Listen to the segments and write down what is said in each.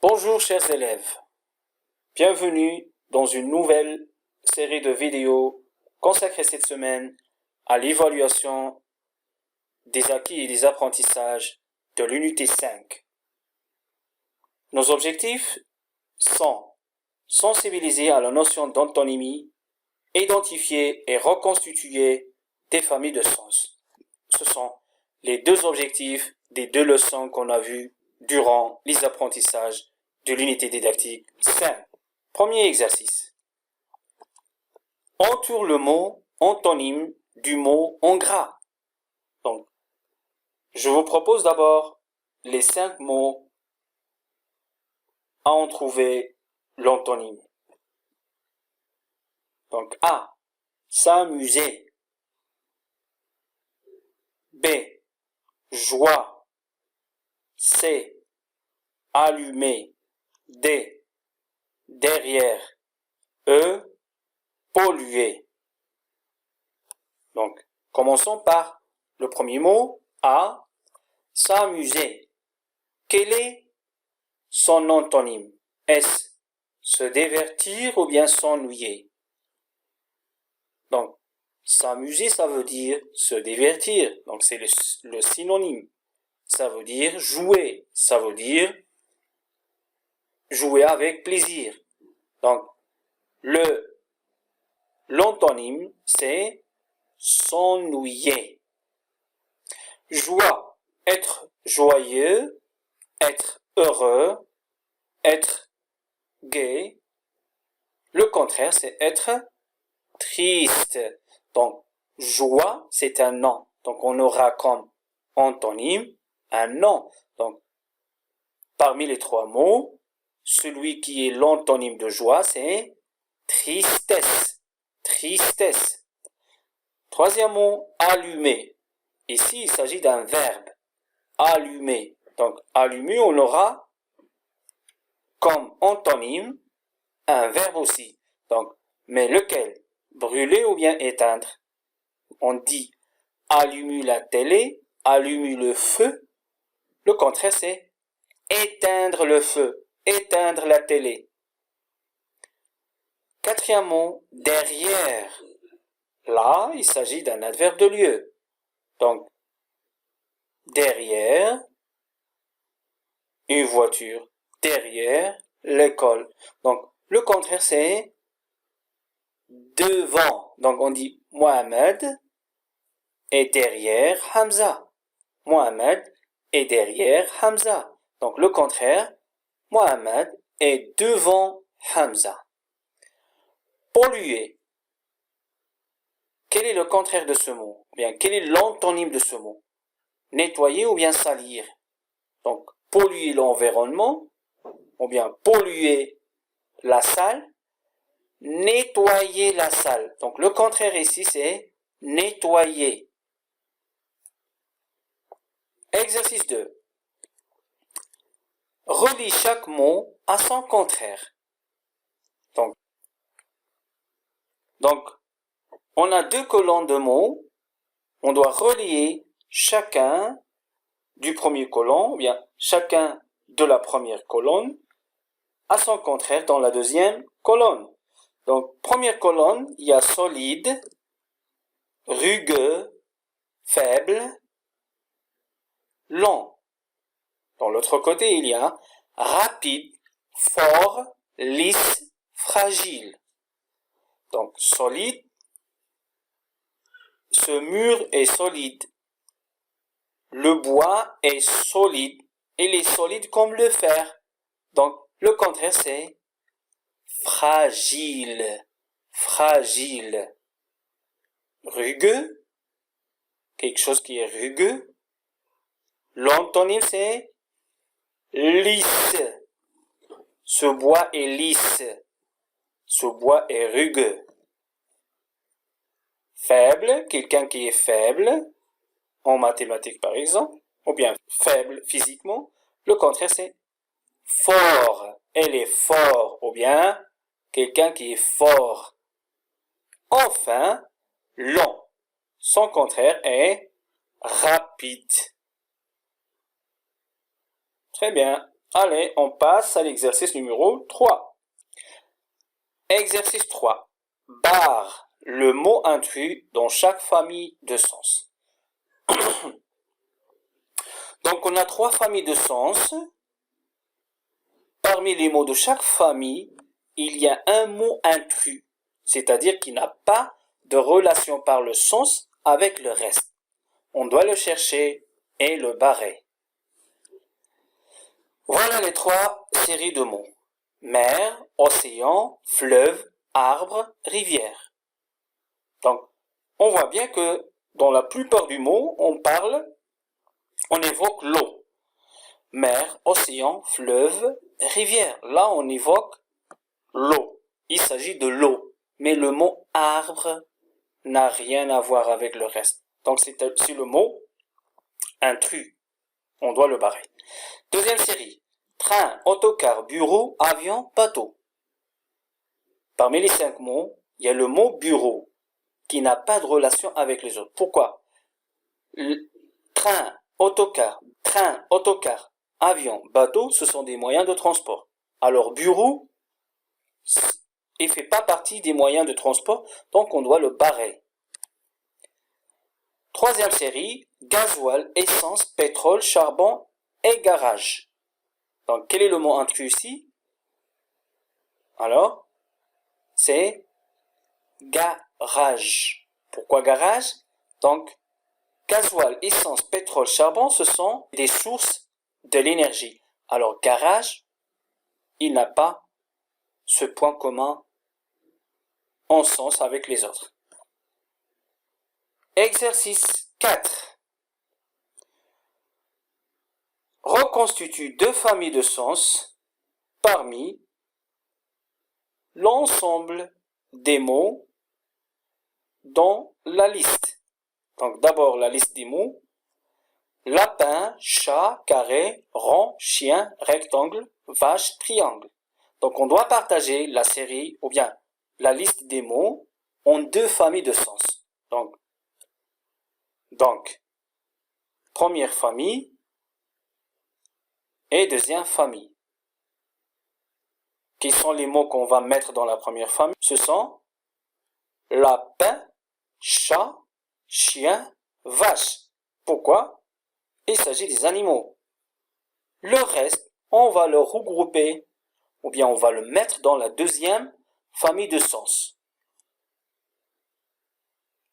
Bonjour chers élèves, bienvenue dans une nouvelle série de vidéos consacrée cette semaine à l'évaluation des acquis et des apprentissages de l'unité 5. Nos objectifs sont sensibiliser à la notion d'antonymie, identifier et reconstituer des familles de sens. Ce sont les deux objectifs des deux leçons qu'on a vues durant les apprentissages de l'unité didactique 5. Premier exercice. Entoure le mot antonyme du mot en gras. Donc, je vous propose d'abord les 5 mots à en trouver l'antonyme. Donc, A. S'amuser. B. Joie. C. Allumer. D. Derrière. E. Polluer. Donc, commençons par le premier mot, A. S'amuser. Quel est son antonyme? Est-ce se divertir ou bien s'ennuyer? Donc, s'amuser, ça veut dire se divertir. Donc, c'est le synonyme. Ça veut dire jouer. Ça veut dire jouer avec plaisir. Donc, l'antonyme, c'est s'ennuyer. Joie, être joyeux, être heureux, être gai. Le contraire, c'est être triste. Donc, joie, c'est un nom. Donc, on aura comme antonyme un nom. Donc, parmi les 3 mots, celui qui est l'antonyme de joie, c'est tristesse. Tristesse. Troisième mot, allumer. Ici, il s'agit d'un verbe. Allumer. Donc, allumer, on aura comme antonyme un verbe aussi. Donc, mais lequel? Brûler ou bien éteindre? On dit allumer la télé, allumer le feu. Le contraire, c'est éteindre le feu, éteindre la télé. Quatrième mot, derrière. Là, il s'agit d'un adverbe de lieu. Donc, derrière une voiture, derrière l'école. Donc, le contraire, c'est devant. Donc, on dit Mohamed est derrière Hamza. Mohamed est derrière Hamza. Donc, le contraire, Mohamed est devant Hamza. Polluer. Quel est le contraire de ce mot? Bien, quel est l'antonyme de ce mot? Nettoyer ou bien salir? Donc, polluer l'environnement, ou bien polluer la salle, nettoyer la salle. Donc, le contraire ici, c'est nettoyer. Exercice 2. Relie chaque mot à son contraire. Donc, on a 2 colonnes de mots. On doit relier chacun du premier colonne, ou bien chacun de la première colonne, à son contraire dans la deuxième colonne. Donc, première colonne, il y a solide, rugueux, faible, lent. Dans l'autre côté, il y a rapide, fort, lisse, fragile. Donc, solide, ce mur est solide. Le bois est solide. Il est solide comme le fer. Donc, le contraire, c'est fragile. Fragile. Rugueux. Quelque chose qui est rugueux. L'antonyme, c'est lisse. Ce bois est lisse. Ce bois est rugueux. Faible, quelqu'un qui est faible, en mathématiques par exemple, ou bien faible physiquement. Le contraire, c'est fort. Elle est fort, ou bien quelqu'un qui est fort. Enfin, lent. Son contraire est rapide. Très bien. Allez, on passe à l'exercice numéro 3. Exercice 3. Barre le mot intrus dans chaque famille de sens. Donc, on a 3 familles de sens. Parmi les mots de chaque famille, il y a un mot intrus, c'est-à-dire qui n'a pas de relation par le sens avec le reste. On doit le chercher et le barrer. Voilà les 3 séries de mots. Mer, océan, fleuve, arbre, rivière. Donc, on voit bien que dans la plupart du mot, on évoque l'eau. Mer, océan, fleuve, rivière. Là, on évoque l'eau. Il s'agit de l'eau. Mais le mot arbre n'a rien à voir avec le reste. Donc, c'est le mot intrus. On doit le barrer. Deuxième série. Train, autocar, bureau, avion, bateau. Parmi les 5 mots, il y a le mot bureau qui n'a pas de relation avec les autres. Pourquoi? Train, autocar, avion, bateau, ce sont des moyens de transport. Alors bureau, il ne fait pas partie des moyens de transport, donc on doit le barrer. Troisième série, gasoil, essence, pétrole, charbon et garage. Donc quel est le mot intrus ici? Alors, c'est garage. Pourquoi garage? Donc, gasoil, essence, pétrole, charbon, ce sont des sources de l'énergie. Alors, garage, il n'a pas ce point commun en sens avec les autres. Exercice 4. Reconstitue 2 familles de sens parmi l'ensemble des mots dans la liste. Donc d'abord la liste des mots. Lapin, chat, carré, rond, chien, rectangle, vache, triangle. Donc on doit partager la série ou bien la liste des mots en 2 familles de sens. Donc première famille et deuxième famille. Quels sont les mots qu'on va mettre dans la première famille? Ce sont lapin, chat, chien, vache. Pourquoi? Il s'agit des animaux. Le reste, on va le regrouper ou bien on va le mettre dans la deuxième famille de sens.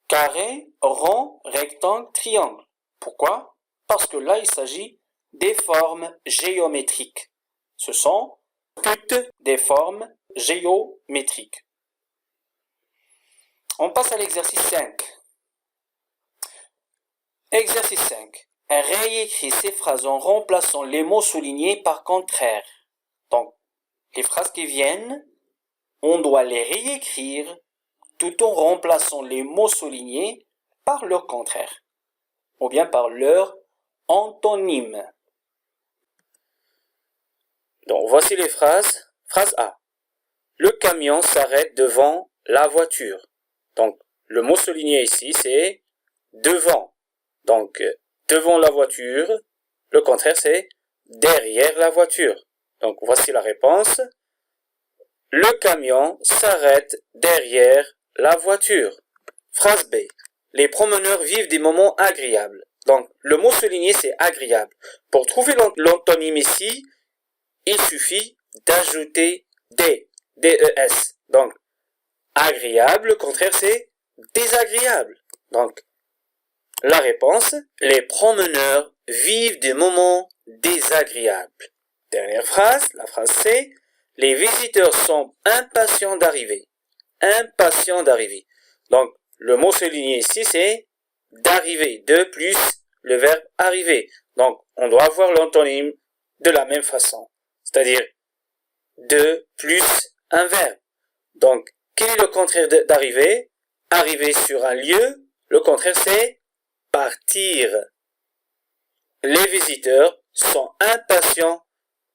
Carré, rond, rectangle, triangle. Pourquoi? Parce que là, il s'agit des formes géométriques. Ce sont toutes des formes géométriques. On passe à l'exercice 5. Exercice 5. Réécris ces phrases en remplaçant les mots soulignés par contraire. Donc, les phrases qui viennent, on doit les réécrire tout en remplaçant les mots soulignés par leur contraire, ou bien par leur antonyme. Donc, voici les phrases. Phrase A. Le camion s'arrête devant la voiture. Donc, le mot souligné ici, c'est devant. Donc, devant la voiture, le contraire, c'est derrière la voiture. Donc, voici la réponse. Le camion s'arrête derrière la voiture. Phrase B. Les promeneurs vivent des moments agréables. Donc, le mot souligné, c'est agréable. Pour trouver l'antonyme ici, il suffit d'ajouter des, D-E-S. Donc, agréable, le contraire, c'est désagréable. Donc, la réponse, les promeneurs vivent des moments désagréables. Dernière phrase, la phrase C. Les visiteurs sont impatients d'arriver. Impatients d'arriver. Donc, le mot souligné ici, c'est d'arriver. De plus le verbe arriver. Donc, on doit avoir l'antonyme de la même façon. C'est-à-dire, de plus un verbe. Donc, quel est le contraire d'arriver? Arriver sur un lieu, le contraire, c'est partir. Les visiteurs sont impatients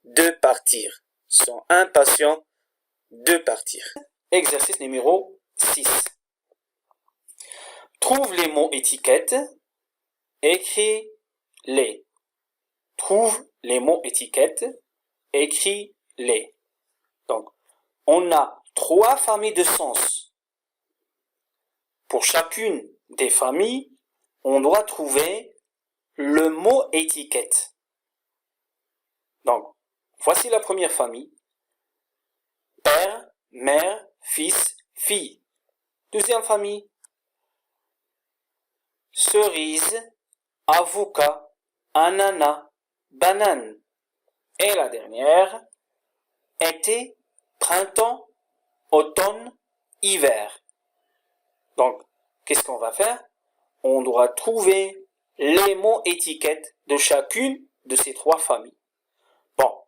de partir. Sont impatients de partir. Exercice numéro 6. Trouve les mots étiquettes, écris-les. Trouve les mots étiquettes, écris-les. Donc, on a 3 familles de sens. Pour chacune des familles, on doit trouver le mot étiquette. Donc, voici la première famille. Père, mère, fils, fille. Deuxième famille. Cerise, avocat, ananas, banane. Et la dernière, été, printemps, automne, hiver. Donc, qu'est-ce qu'on va faire? On doit trouver les mots étiquettes de chacune de ces 3 familles. Bon,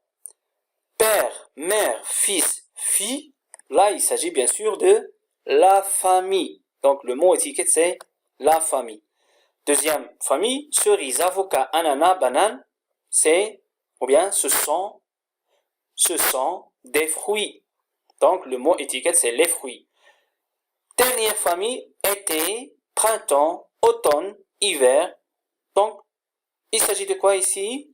père, mère, fils, fille, là, il s'agit bien sûr de la famille. Donc, le mot étiquette, c'est la famille. Deuxième famille, cerise, avocat, ananas, banane, c'est, ou bien, ce sont des fruits. Donc, le mot étiquette, c'est les fruits. Dernière famille, été, printemps, automne, hiver. Donc, il s'agit de quoi ici?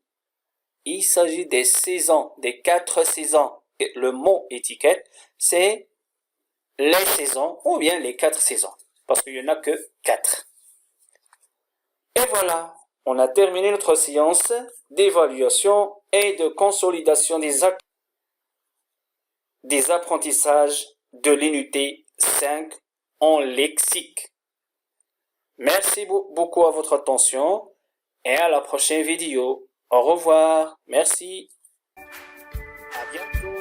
Il s'agit des saisons, des 4 saisons. Et le mot étiquette, c'est les saisons ou bien les 4 saisons. Parce qu'il n'y en a que 4. Et voilà, on a terminé notre séance d'évaluation et de consolidation des apprentissages de l'unité 5 en lexique. Merci beaucoup à votre attention et à la prochaine vidéo. Au revoir. Merci. À bientôt.